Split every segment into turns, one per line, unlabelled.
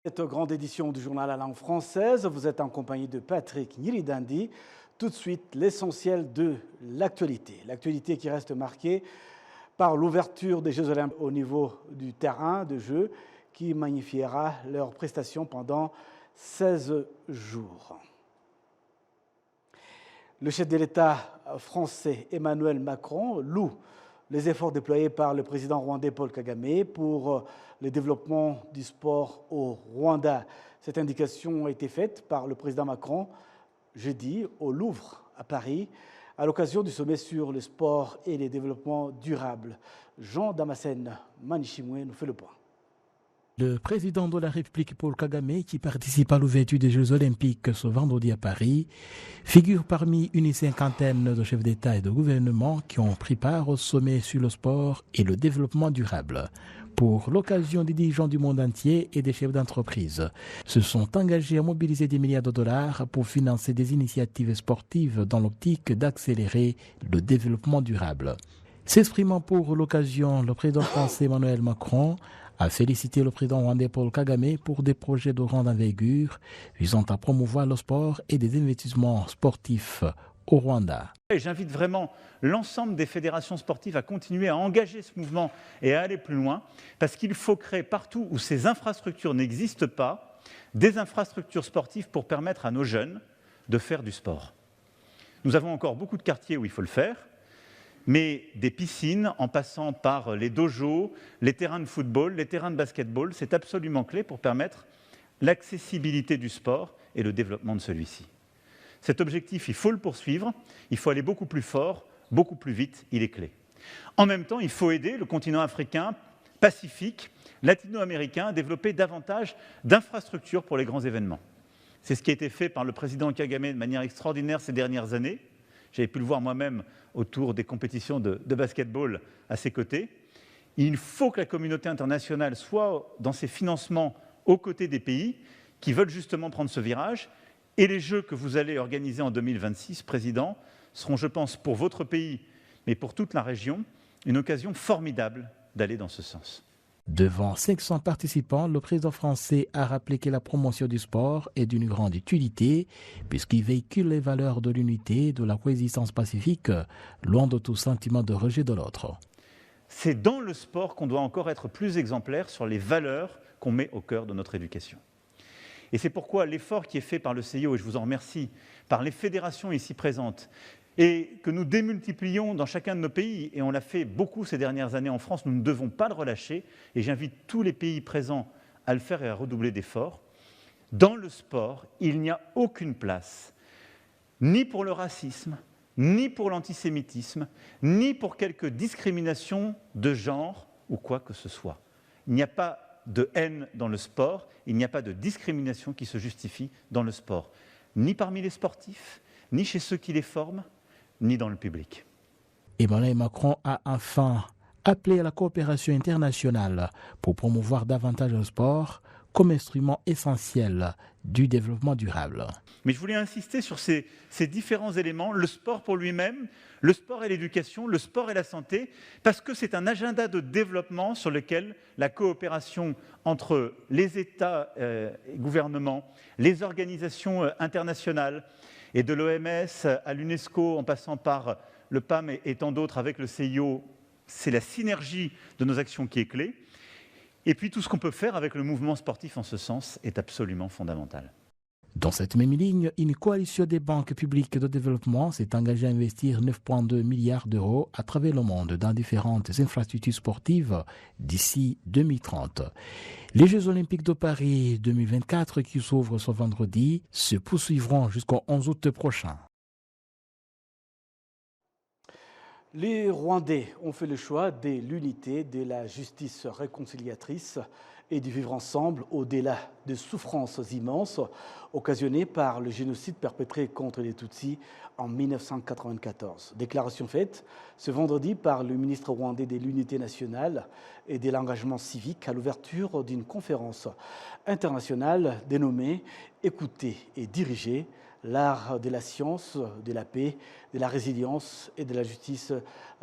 Cette grande édition du journal à langue française, vous êtes en compagnie de Patrick Nyiridandi. Tout de suite, l'essentiel de l'actualité. L'actualité qui reste marquée par l'ouverture des Jeux Olympiques au niveau du terrain de jeu qui magnifiera leurs prestations pendant 16 jours. Le chef de l'État français Emmanuel Macron loue les efforts déployés par le président rwandais Paul Kagame pour le développement du sport au Rwanda. Cette indication a été faite par le président Macron jeudi au Louvre à Paris à l'occasion du sommet sur le sport et le développement durable. Jean Damascène Manichimwe nous fait le point.
Le président de la République Paul Kagame, qui participe à l'ouverture des Jeux Olympiques ce vendredi à Paris, figure parmi une cinquantaine de chefs d'État et de gouvernement qui ont pris part au sommet sur le sport et le développement durable. Pour l'occasion, des dirigeants du monde entier et des chefs d'entreprise se sont engagés à mobiliser des milliards de dollars pour financer des initiatives sportives dans l'optique d'accélérer le développement durable. S'exprimant pour l'occasion, le président français Emmanuel Macron a félicité le président rwandais Paul Kagame pour des projets de grande envergure visant à promouvoir le sport et des investissements sportifs au Rwanda.
J'invite vraiment l'ensemble des fédérations sportives à continuer à engager ce mouvement et à aller plus loin, parce qu'il faut créer partout où ces infrastructures n'existent pas, des infrastructures sportives pour permettre à nos jeunes de faire du sport. Nous avons encore beaucoup de quartiers où il faut le faire, mais des piscines, en passant par les dojos, les terrains de football, les terrains de basketball, c'est absolument clé pour permettre l'accessibilité du sport et le développement de celui-ci. Cet objectif, il faut le poursuivre, il faut aller beaucoup plus fort, beaucoup plus vite, il est clé. En même temps, il faut aider le continent africain, pacifique, latino-américain à développer davantage d'infrastructures pour les grands événements. C'est ce qui a été fait par le président Kagame de manière extraordinaire ces dernières années. J'avais pu le voir moi-même autour des compétitions de basketball à ses côtés. Il faut que la communauté internationale soit dans ses financements aux côtés des pays qui veulent justement prendre ce virage. Et les Jeux que vous allez organiser en 2026, Président, seront, je pense, pour votre pays, mais pour toute la région, une occasion formidable d'aller dans ce sens.
Devant 500 participants, le président français a rappelé que la promotion du sport est d'une grande utilité puisqu'il véhicule les valeurs de l'unité, de la coexistence pacifique, loin de tout sentiment de rejet de l'autre.
C'est dans le sport qu'on doit encore être plus exemplaire sur les valeurs qu'on met au cœur de notre éducation. Et c'est pourquoi l'effort qui est fait par le CIO, et je vous en remercie, par les fédérations ici présentes, et que nous démultiplions dans chacun de nos pays, et on l'a fait beaucoup ces dernières années en France, nous ne devons pas le relâcher, et j'invite tous les pays présents à le faire et à redoubler d'efforts. Dans le sport, il n'y a aucune place, ni pour le racisme, ni pour l'antisémitisme, ni pour quelque discrimination de genre ou quoi que ce soit. Il n'y a pas de haine dans le sport, il n'y a pas de discrimination qui se justifie dans le sport, ni parmi les sportifs, ni chez ceux qui les forment, ni dans le public.
Emmanuel Macron a enfin appelé à la coopération internationale pour promouvoir davantage le sport comme instrument essentiel du développement durable.
Mais je voulais insister sur ces différents éléments, le sport pour lui-même, le sport et l'éducation, le sport et la santé, parce que c'est un agenda de développement sur lequel la coopération entre les États et gouvernements, les organisations internationales, et de l'OMS à l'UNESCO, en passant par le PAM et tant d'autres avec le CIO, c'est la synergie de nos actions qui est clé. Et puis tout ce qu'on peut faire avec le mouvement sportif en ce sens est absolument fondamental.
Dans cette même ligne, une coalition des banques publiques de développement s'est engagée à investir 9,2 milliards d'euros à travers le monde dans différentes infrastructures sportives d'ici 2030. Les Jeux Olympiques de Paris 2024 qui s'ouvrent ce vendredi se poursuivront jusqu'au 11 août prochain.
Les Rwandais ont fait le choix de l'unité, de la justice réconciliatrice et du vivre ensemble au-delà des souffrances immenses occasionnées par le génocide perpétré contre les Tutsis en 1994. Déclaration faite ce vendredi par le ministre rwandais de l'Unité nationale et de l'engagement civique à l'ouverture d'une conférence internationale dénommée « Écouter et diriger » l'art de la science, de la paix, de la résilience et de la justice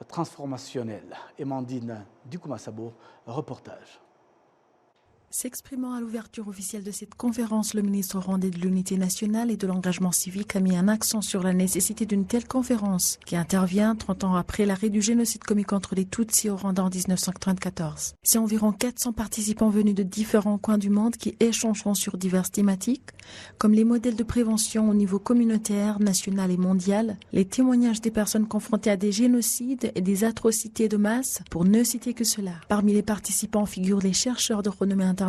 transformationnelle. Amandine Dukumasabo, reportage.
S'exprimant à l'ouverture officielle de cette conférence, le ministre rwandais de l'Unité nationale et de l'engagement civique a mis un accent sur la nécessité d'une telle conférence qui intervient 30 ans après l'arrêt du génocide commis contre les Tutsis au Rwanda en 1994. C'est environ 400 participants venus de différents coins du monde qui échangeront sur diverses thématiques, comme les modèles de prévention au niveau communautaire, national et mondial, les témoignages des personnes confrontées à des génocides et des atrocités de masse, pour ne citer que cela. Parmi les participants figurent les chercheurs de renommée internationale,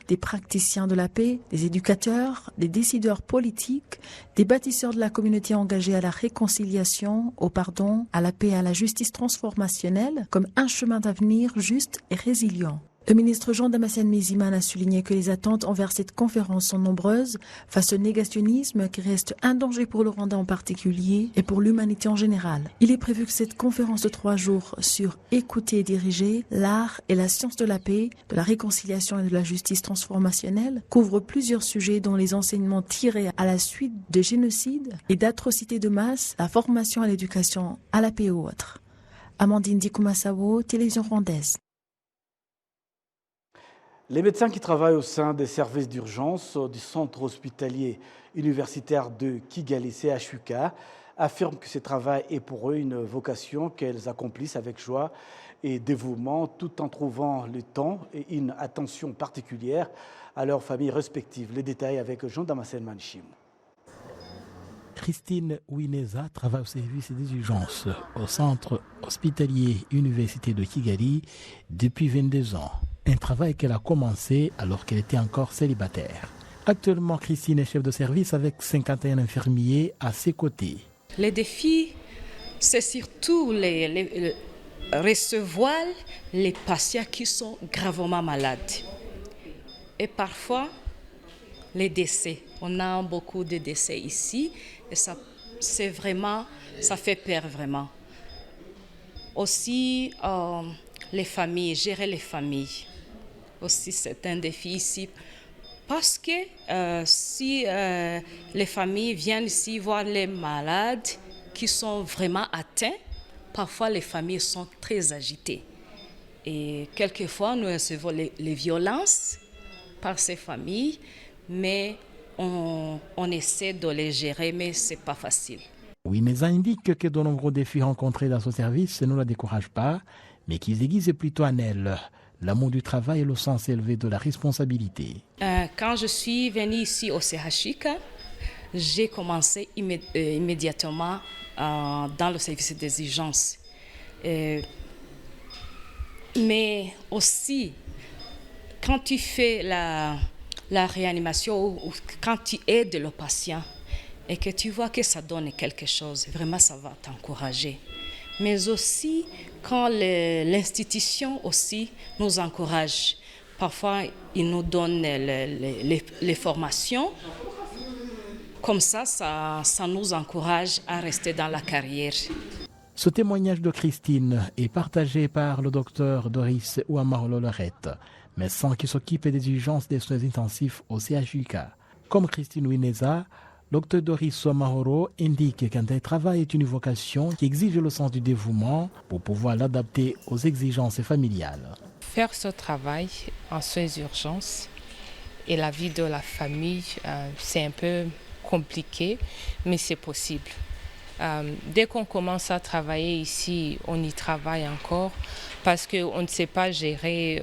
des praticiens de la paix, des éducateurs, des décideurs politiques, des bâtisseurs de la communauté engagés à la réconciliation, au pardon, à la paix et à la justice transformationnelle comme un chemin d'avenir juste et résilient. Le ministre Jean Damascène Méziman a souligné que les attentes envers cette conférence sont nombreuses face au négationnisme qui reste un danger pour le Rwanda en particulier et pour l'humanité en général. Il est prévu que cette conférence de 3 jours sur écouter et diriger, l'art et la science de la paix, de la réconciliation et de la justice transformationnelle couvre plusieurs sujets dont les enseignements tirés à la suite de génocides et d'atrocités de masse, la formation à l'éducation, à la paix ou autres. Amandine Dikumasawo, télévision rwandaise.
Les médecins qui travaillent au sein des services d'urgence du centre hospitalier universitaire de Kigali, CHUK, affirment que ce travail est pour eux une vocation qu'elles accomplissent avec joie et dévouement, tout en trouvant le temps et une attention particulière à leurs familles respectives. Les détails avec Jean Damascène Manchim.
Christine Wineza travaille au service des urgences au centre hospitalier université de Kigali depuis 22 ans. Un travail qu'elle a commencé alors qu'elle était encore célibataire. Actuellement, Christine est chef de service avec 51 infirmiers à ses côtés.
Les défis, c'est surtout recevoir les patients qui sont gravement malades. Et parfois, les décès. On a beaucoup de décès ici et ça fait peur vraiment. Aussi, les familles, gérer les familles. Aussi, c'est un défi ici. Parce que si les familles viennent ici voir les malades qui sont vraiment atteints, parfois les familles sont très agitées. Et quelquefois, nous recevons les violences par ces familles, mais on essaie de les gérer, mais ce n'est pas facile.
Wineza indique que de nombreux défis rencontrés dans ce service ne la découragent pas, mais qu'ils aiguisent plutôt en elle l'amour du travail et le sens élevé de la responsabilité.
Quand je suis venue ici au CHUK, j'ai commencé immédiatement dans le service des urgences. Mais aussi, quand tu fais la réanimation ou quand tu aides le patient et que tu vois que ça donne quelque chose, vraiment ça va t'encourager. Mais aussi quand l'institution aussi nous encourage. Parfois, ils nous donnent les formations. Comme ça nous encourage à rester dans la carrière.
Ce témoignage de Christine est partagé par le docteur Doris Ouamarolo-Lorette, médecin qui s'occupe des urgences des soins intensifs au CHUK. Comme Christine Wineza, Dr Doris Ouamarolo indique qu'un tel travail est une vocation qui exige le sens du dévouement pour pouvoir l'adapter aux exigences familiales.
Faire ce travail en soins d'urgence et la vie de la famille, c'est un peu compliqué, mais c'est possible. Dès qu'on commence à travailler ici, on y travaille encore parce qu'on ne sait pas gérer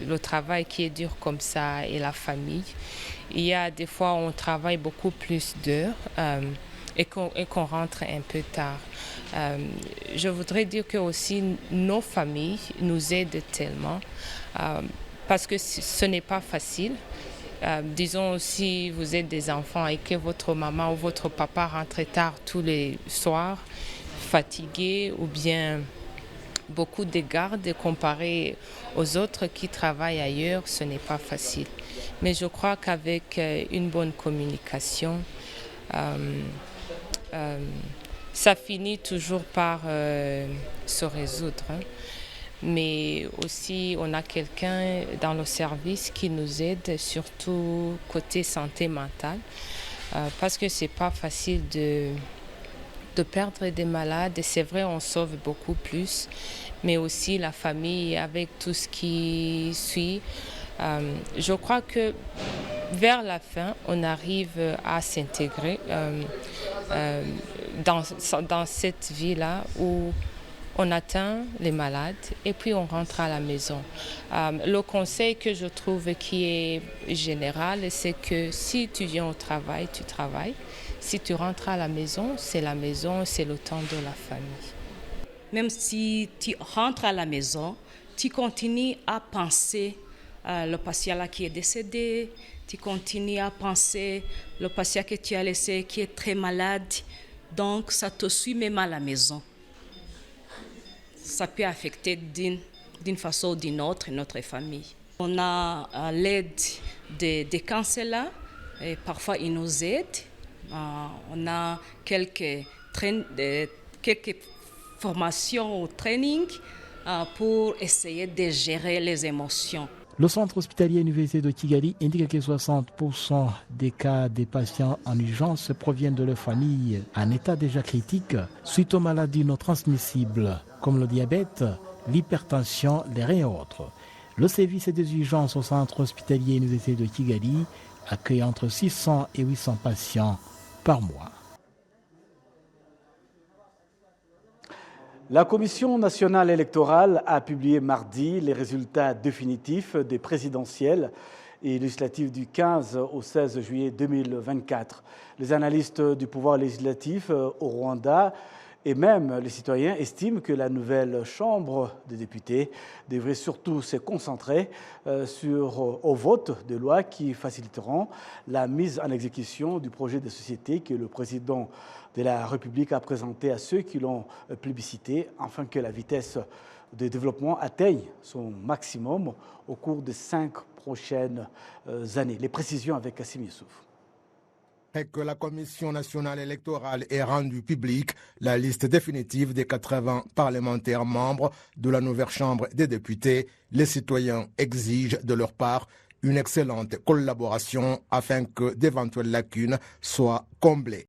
le travail qui est dur comme ça et la famille. Il y a des fois où on travaille beaucoup plus d'heures et qu'on rentre un peu tard. Je voudrais dire que aussi nos familles nous aident tellement parce que ce n'est pas facile. Disons si vous êtes des enfants et que votre maman ou votre papa rentre tard tous les soirs, fatigué ou bien beaucoup de gardes comparé aux autres qui travaillent ailleurs, ce n'est pas facile. Mais je crois qu'avec une bonne communication, ça finit toujours par se résoudre. Mais aussi, on a quelqu'un dans le service qui nous aide, surtout côté santé mentale, parce que ce n'est pas facile de perdre des malades. C'est vrai, on sauve beaucoup plus, mais aussi la famille, avec tout ce qui suit, Je crois que vers la fin, on arrive à s'intégrer dans cette vie-là où on atteint les malades et puis on rentre à la maison. Le conseil que je trouve qui est général, c'est que si tu viens au travail, tu travailles. Si tu rentres à la maison, c'est le temps de la famille.
Même si tu rentres à la maison, tu continues à penser le patient là qui est décédé, tu continues à penser le patient que tu as laissé qui est très malade, donc ça te suit même à la maison. Ça peut affecter d'une façon ou d'une autre notre famille. On a l'aide des counselors et parfois ils nous aident. On a quelques formations ou training pour essayer de gérer les émotions.
Le centre hospitalier université de Kigali indique que 60% des cas des patients en urgence proviennent de leur famille en état déjà critique suite aux maladies non transmissibles comme le diabète, l'hypertension, les reins et autres. Le service des urgences au centre hospitalier université de Kigali accueille entre 600 et 800 patients par mois.
La Commission nationale électorale a publié mardi les résultats définitifs des présidentielles et législatives du 15 au 16 juillet 2024. Les analystes du pouvoir législatif au Rwanda et même les citoyens estiment que la nouvelle Chambre des députés devrait surtout se concentrer au vote de lois qui faciliteront la mise en exécution du projet de société que le président de la République a présenté à ceux qui l'ont plébiscité, afin que la vitesse de développement atteigne son maximum au cours des 5 prochaines années. Les précisions avec Kassim Youssouf.
Et que la Commission nationale électorale ait rendu publique la liste définitive des 80 parlementaires membres de la nouvelle Chambre des députés, les citoyens exigent de leur part une excellente collaboration afin que d'éventuelles lacunes soient comblées.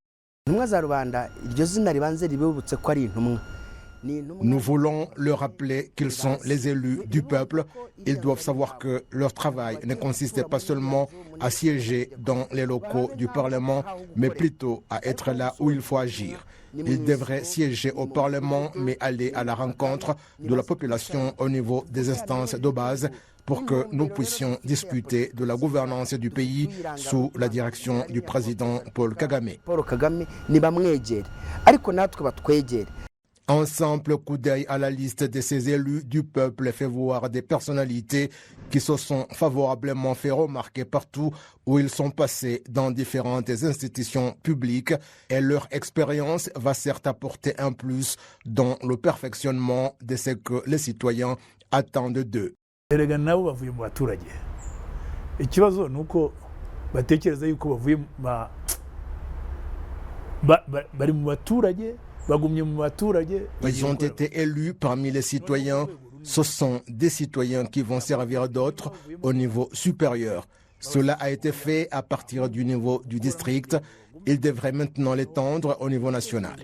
Nous voulons leur rappeler qu'ils sont les élus du peuple. Ils doivent savoir que leur travail ne consistait pas seulement à siéger dans les locaux du Parlement, mais plutôt à être là où il faut agir. Ils devraient siéger au Parlement, mais aller à la rencontre de la population au niveau des instances de base pour que nous puissions discuter de la gouvernance du pays sous la direction du président Paul Kagame. Un simple coup d'œil à la liste de ces élus du peuple fait voir des personnalités qui se sont favorablement fait remarquer partout où ils sont passés dans différentes institutions publiques et leur expérience va certes apporter un plus dans le perfectionnement de ce que les citoyens attendent d'eux. Ils ont été élus parmi les citoyens. Ce sont des citoyens qui vont servir d'autres au niveau supérieur. Cela a été fait à partir du niveau du district. Ils devraient maintenant l'étendre au niveau national.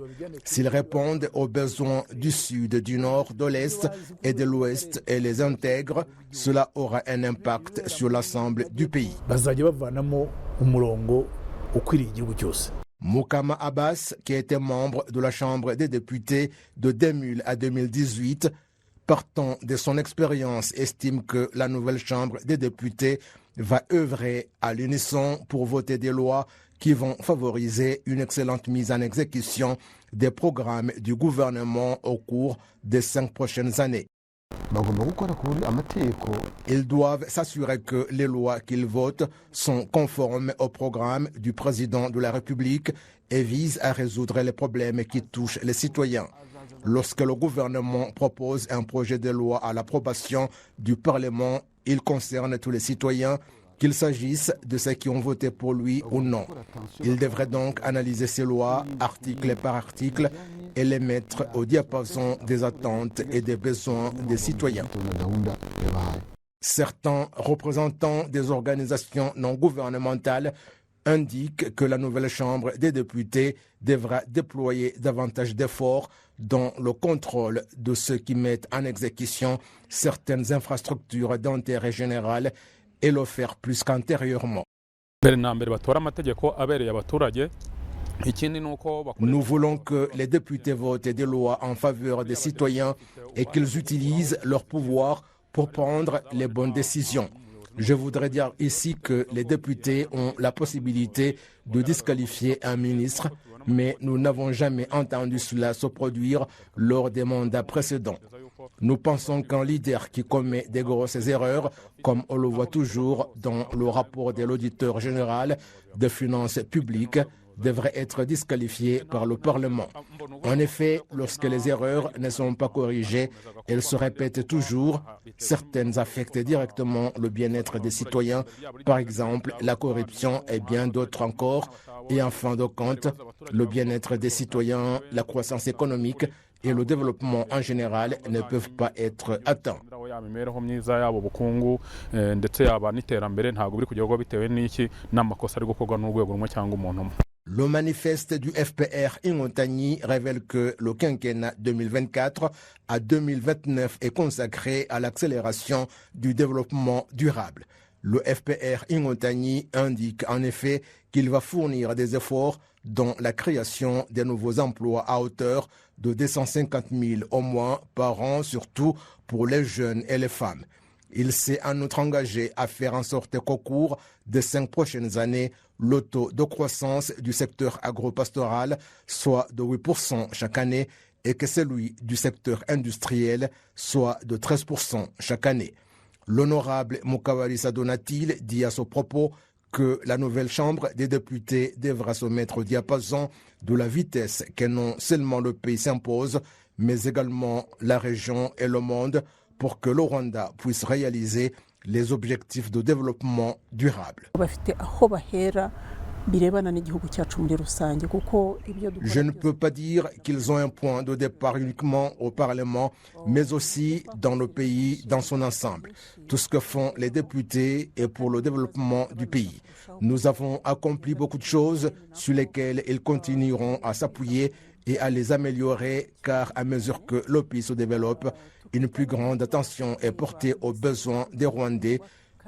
S'ils répondent aux besoins du sud, du nord, de l'est et de l'ouest et les intègrent, cela aura un impact sur l'ensemble du pays. Moukama Abbas, qui était membre de la Chambre des députés de 2000 à 2018, partant de son expérience, estime que la nouvelle Chambre des députés va œuvrer à l'unisson pour voter des lois qui vont favoriser une excellente mise en exécution des programmes du gouvernement au cours des 5 prochaines années. Ils doivent s'assurer que les lois qu'ils votent sont conformes au programme du président de la République et visent à résoudre les problèmes qui touchent les citoyens. Lorsque le gouvernement propose un projet de loi à l'approbation du Parlement, il concerne tous les citoyens, qu'il s'agisse de ceux qui ont voté pour lui ou non. Il devrait donc analyser ces lois, article par article, et les mettre au diapason des attentes et des besoins des citoyens. Certains représentants des organisations non gouvernementales indiquent que la nouvelle Chambre des députés devra déployer davantage d'efforts dans le contrôle de ceux qui mettent en exécution certaines infrastructures d'intérêt général et le faire plus qu'antérieurement. Nous voulons que les députés votent des lois en faveur des citoyens et qu'ils utilisent leur pouvoir pour prendre les bonnes décisions. Je voudrais dire ici que les députés ont la possibilité de disqualifier un ministre, mais nous n'avons jamais entendu cela se produire lors des mandats précédents. Nous pensons qu'un leader qui commet des grosses erreurs, comme on le voit toujours dans le rapport de l'auditeur général des finances publiques, devrait être disqualifié par le Parlement. En effet, lorsque les erreurs ne sont pas corrigées, elles se répètent toujours. Certaines affectent directement le bien-être des citoyens, par exemple la corruption et bien d'autres encore. Et en fin de compte, le bien-être des citoyens, la croissance économique et le développement en général ne peuvent pas être atteints. Le manifeste du FPR Ingontagny révèle que le quinquennat 2024 à 2029 est consacré à l'accélération du développement durable. Le FPR Ingontagny indique en effet qu'il va fournir des efforts dans la création de nouveaux emplois à hauteur de 250 000 au moins par an, surtout pour les jeunes et les femmes. Il s'est en outre engagé à faire en sorte qu'au cours des 5 prochaines années, le taux de croissance du secteur agropastoral soit de 8% chaque année et que celui du secteur industriel soit de 13% chaque année. L'honorable Mukabalisa Donatil dit à ce propos que la nouvelle Chambre des députés devra se mettre au diapason de la vitesse que non seulement le pays s'impose, mais également la région et le monde pour que le Rwanda puisse réaliser les objectifs de développement durable. Je ne peux pas dire qu'ils ont un point de départ uniquement au Parlement, mais aussi dans le pays dans son ensemble. Tout ce que font les députés est pour le développement du pays. Nous avons accompli beaucoup de choses sur lesquelles ils continueront à s'appuyer et à les améliorer, car à mesure que le pays se développe, une plus grande attention est portée aux besoins des Rwandais,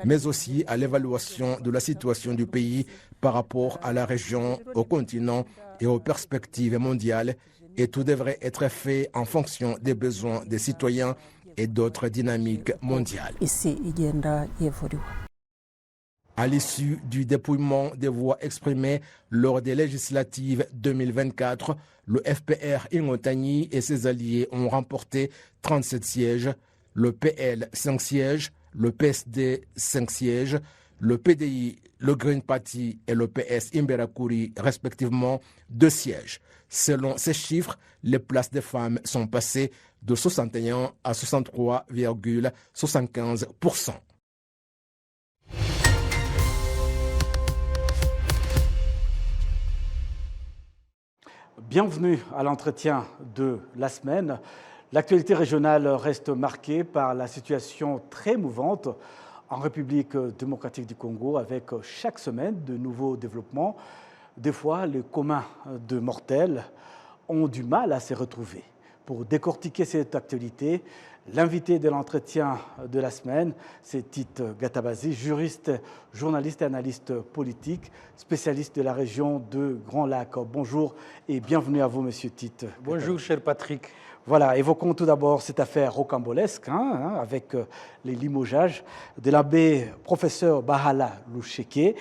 mais aussi à l'évaluation de la situation du pays par rapport à la région, au continent et aux perspectives mondiales, et tout devrait être fait en fonction des besoins des citoyens et d'autres dynamiques mondiales. À l'issue du dépouillement des voix exprimées lors des législatives 2024, le FPR Ingontagny et ses alliés ont remporté 37 sièges, le PL 5 sièges, le PSD 5 sièges, le PDI, le Green Party et le PS Imberakuri respectivement 2 sièges. Selon ces chiffres, les places des femmes sont passées de 61 à 63,75%.
Bienvenue à l'entretien de la semaine. L'actualité régionale reste marquée par la situation très mouvante en République démocratique du Congo, avec chaque semaine de nouveaux développements. Des fois, les communs de mortels ont du mal à se retrouver. Pour décortiquer cette actualité, l'invité de l'entretien de la semaine, c'est Tite Gatabazi, juriste, journaliste et analyste politique, spécialiste de la région de Grand Lac. Bonjour et bienvenue à vous, monsieur Tite.
Bonjour, cher Patrick.
Voilà, évoquons tout d'abord cette affaire rocambolesque, avec les limogeages de l'abbé professeur Bahala Loucheke,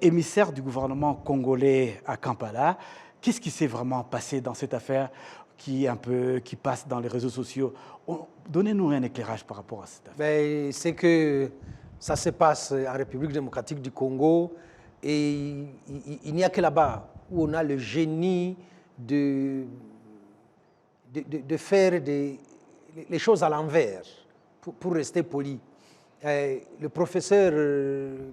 émissaire du gouvernement congolais à Kampala. Qu'est-ce qui s'est vraiment passé dans cette affaire qui passe dans les réseaux sociaux? Donnez-nous un éclairage par rapport à cette affaire.
C'est que ça se passe en République démocratique du Congo et il n'y a que là-bas où on a le génie de faire les choses à l'envers, pour rester poli. Le professeur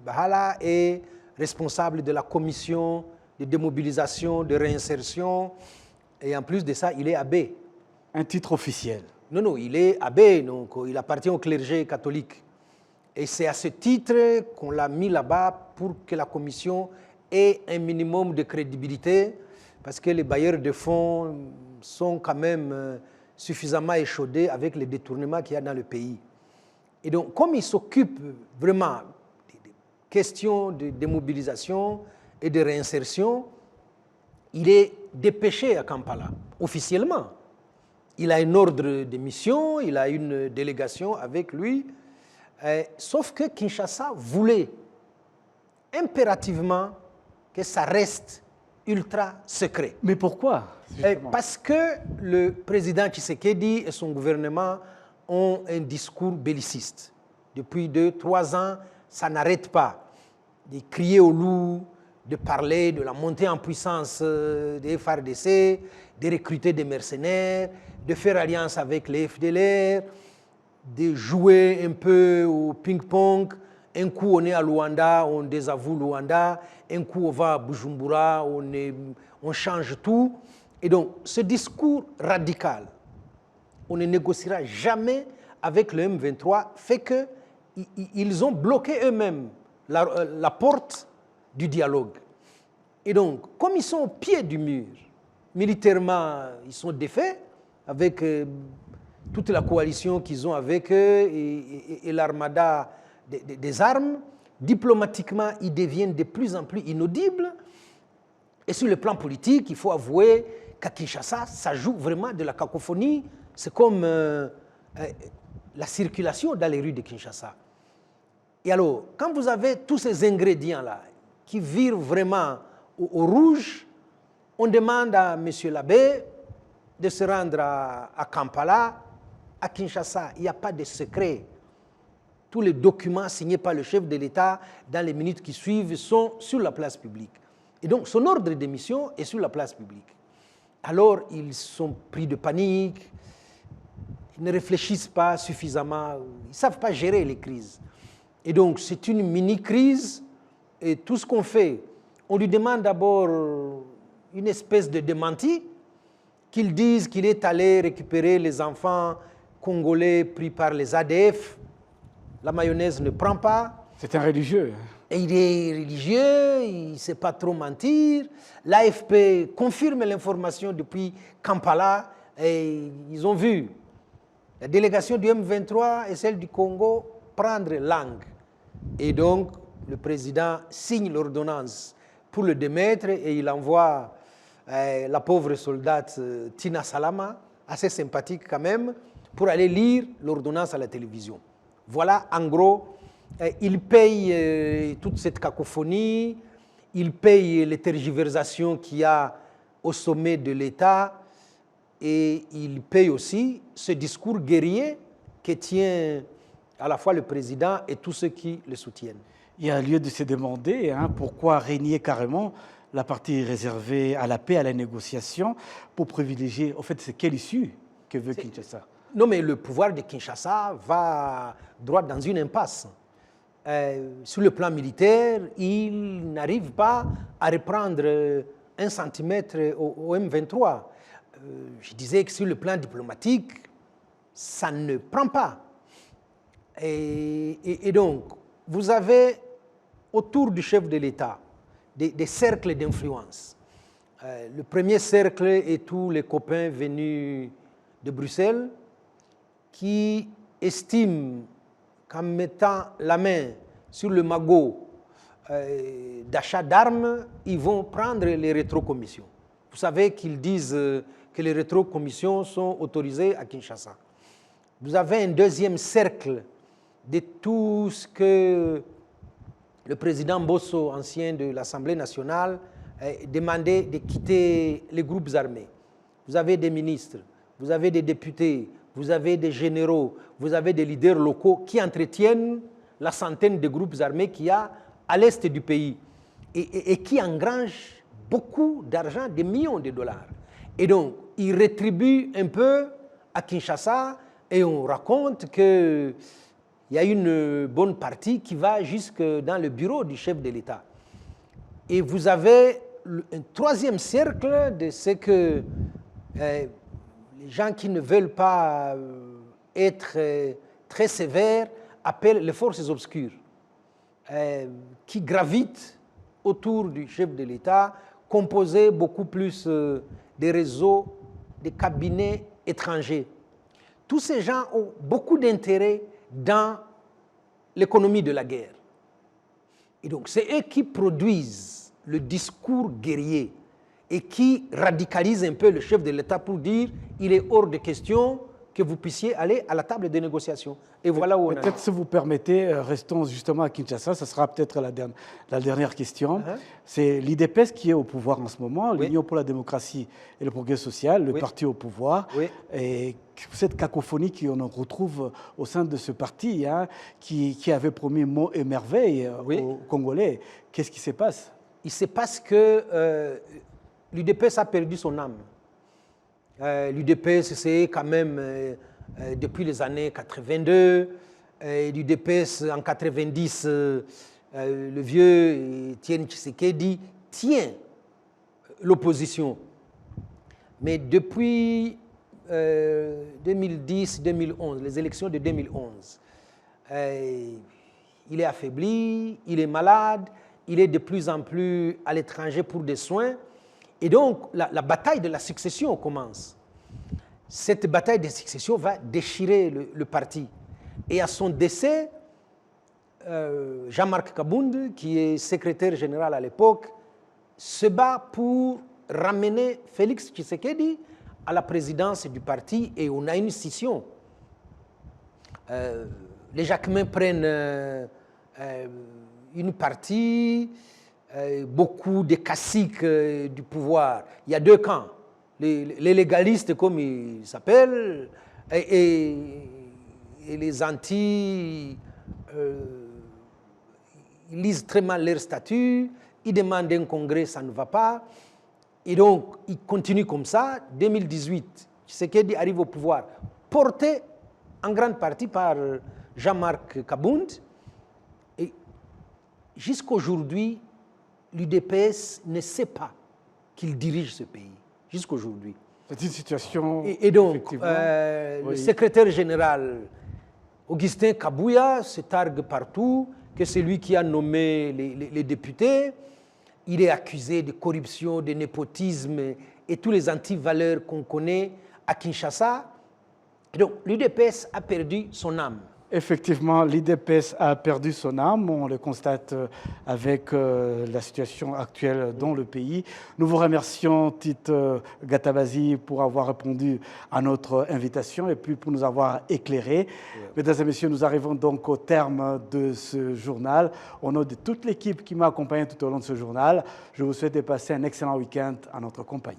Bahala est responsable de la commission de démobilisation, de réinsertion, et en plus de ça, il est abbé.
Un titre officiel?
Non, il est abbé, donc il appartient au clergé catholique. Et c'est à ce titre qu'on l'a mis là-bas pour que la commission ait un minimum de crédibilité, parce que les bailleurs de fonds sont quand même suffisamment échaudés avec les détournements qu'il y a dans le pays. Et donc, comme il s'occupe vraiment question de démobilisation et de réinsertion, il est dépêché à Kampala, officiellement. Il a un ordre de mission, il a une délégation avec lui, sauf que Kinshasa voulait impérativement que ça reste ultra secret.
Mais pourquoi
Parce que le président Tshisekedi et son gouvernement ont un discours belliciste. Depuis 2-3 ans, ça n'arrête pas. De crier au loup, de parler de la montée en puissance des FARDC, de recruter des mercenaires, de faire alliance avec les FDLR, de jouer un peu au ping-pong. Un coup, on est à Luanda, on désavoue Luanda. Un coup, on va à Bujumbura, on change tout. Et donc, ce discours radical, on ne négociera jamais avec le M23, fait qu'ils ont bloqué eux-mêmes la porte du dialogue. Et donc, comme ils sont au pied du mur, militairement, ils sont défaits avec toute la coalition qu'ils ont avec eux et l'armada des armes. Diplomatiquement, ils deviennent de plus en plus inaudibles. Et sur le plan politique, il faut avouer qu'à Kinshasa, ça joue vraiment de la cacophonie. C'est comme la circulation dans les rues de Kinshasa. Et alors, quand vous avez tous ces ingrédients-là qui virent vraiment au rouge, on demande à M. l'abbé de se rendre à Kampala. À Kinshasa, il n'y a pas de secret. Tous les documents signés par le chef de l'État dans les minutes qui suivent sont sur la place publique. Et donc, son ordre de mission est sur la place publique. Alors, ils sont pris de panique, ils ne réfléchissent pas suffisamment, ils ne savent pas gérer les crises. Et donc, c'est une mini-crise, et tout ce qu'on fait, on lui demande d'abord une espèce de démenti, qu'il dise qu'il est allé récupérer les enfants congolais pris par les ADF. La mayonnaise ne prend pas.
C'est un religieux.
Et il est religieux, il ne sait pas trop mentir. L'AFP confirme l'information depuis Kampala et ils ont vu la délégation du M23 et celle du Congo prendre langue. Et donc, le président signe l'ordonnance pour le démettre et il envoie la pauvre soldate Tina Salama, assez sympathique quand même, pour aller lire l'ordonnance à la télévision. Voilà, en gros, il paye toute cette cacophonie, il paye les tergiversations qu'il y a au sommet de l'État et il paye aussi ce discours guerrier que tient à la fois le président et tous ceux qui le soutiennent.
Il y a lieu de se demander pourquoi régner carrément la partie réservée à la paix, à la négociation, pour privilégier, au fait, c'est quelle issue que veut Kinshasa?
Non, mais le pouvoir de Kinshasa va droit dans une impasse. Sur le plan militaire, il n'arrive pas à reprendre 1 centimètre au M23. Je disais que sur le plan diplomatique, ça ne prend pas. Et donc, vous avez autour du chef de l'État des cercles d'influence. Le premier cercle est tous les copains venus de Bruxelles qui estiment qu'en mettant la main sur le magot d'achat d'armes, ils vont prendre les rétrocommissions. Vous savez qu'ils disent que les rétrocommissions sont autorisées à Kinshasa. Vous avez un deuxième cercle de tout ce que le président Bosso, ancien de l'Assemblée nationale, demandait de quitter les groupes armés. Vous avez des ministres, vous avez des députés, vous avez des généraux, vous avez des leaders locaux qui entretiennent la centaine de groupes armés qu'il y a à l'est du pays et qui engrangent beaucoup d'argent, des millions de dollars. Et donc, ils rétribuent un peu à Kinshasa et on raconte qu'il y a une bonne partie qui va jusque dans le bureau du chef de l'État. Et vous avez un troisième cercle de ce que les gens qui ne veulent pas être très sévères appellent les forces obscures, qui gravitent autour du chef de l'État, composés beaucoup plus des réseaux, des cabinets étrangers. Tous ces gens ont beaucoup d'intérêt dans l'économie de la guerre. Et donc, c'est eux qui produisent le discours guerrier et qui radicalisent un peu le chef de l'État pour dire il est hors de question que vous puissiez aller à la table des négociations. Et voilà où on
Peut-être, si vous permettez, restons justement à Kinshasa. Ce sera peut-être la dernière question. C'est l'IDPS qui est au pouvoir en ce moment, l'Union pour la démocratie et le progrès social, le parti au pouvoir. Et cette cacophonie qu'on retrouve au sein de ce parti, qui avait promis mots et merveilles aux Congolais. Qu'est-ce qui se passe?
Il se passe que l'UDPS a perdu son âme. L'UDPS, c'est quand même depuis les années 82. L'UDPS, en 90, le vieux Etienne Tshisekedi tient l'opposition. Mais depuis 2010-2011, les élections de 2011, il est affaibli, il est malade, il est de plus en plus à l'étranger pour des soins. Et donc, la bataille de la succession commence. Cette bataille de succession va déchirer le parti. Et à son décès, Jean-Marc Kabound, qui est secrétaire général à l'époque, se bat pour ramener Félix Tshisekedi à la présidence du parti et on a une scission. Les Jacquemains prennent une partie, beaucoup de caciques du pouvoir. Il y a deux camps. Les légalistes, comme ils s'appellent, et les anti, ils lisent très mal leur statut, ils demandent un congrès, ça ne va pas. Et donc, ils continuent comme ça. 2018, Tshisekedi arrive au pouvoir, porté en grande partie par Jean-Marc Kabound. Et jusqu'aujourd'hui, l'UDPS ne sait pas qu'il dirige ce pays. Jusqu'aujourd'hui.
C'est une situation...
Et donc, le secrétaire général, Augustin Kabouya, se targue partout que c'est lui qui a nommé les députés. Il est accusé de corruption, de népotisme et tous les antivaleurs qu'on connaît à Kinshasa. Et donc, l'UDPS a perdu son âme.
Effectivement, l'IDPS a perdu son âme, on le constate avec la situation actuelle dans le pays. Nous vous remercions, Tite Gatabazi, pour avoir répondu à notre invitation et puis pour nous avoir éclairés. Mesdames et messieurs, nous arrivons donc au terme de ce journal. Au nom de toute l'équipe qui m'a accompagné tout au long de ce journal, je vous souhaite de passer un excellent week-end à notre compagnie.